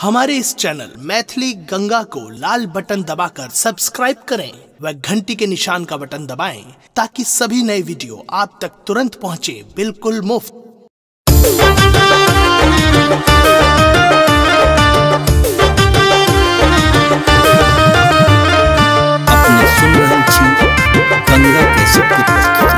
हमारे इस चैनल मैथिली गंगा को लाल बटन दबाकर सब्सक्राइब करें व घंटी के निशान का बटन दबाएं ताकि सभी नए वीडियो आप तक तुरंत पहुंचे बिल्कुल मुफ्त। अपने सुन रहल छी गंगा कैसेट की प्रस्तुति।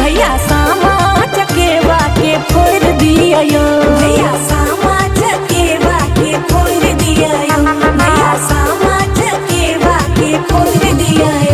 भैया सामा चकेवा के फोड़ दिया यो, भैया सामा चकेवा के फोड़ दिया यो, भैया सामा चकेवा के फोड़ दिया यो।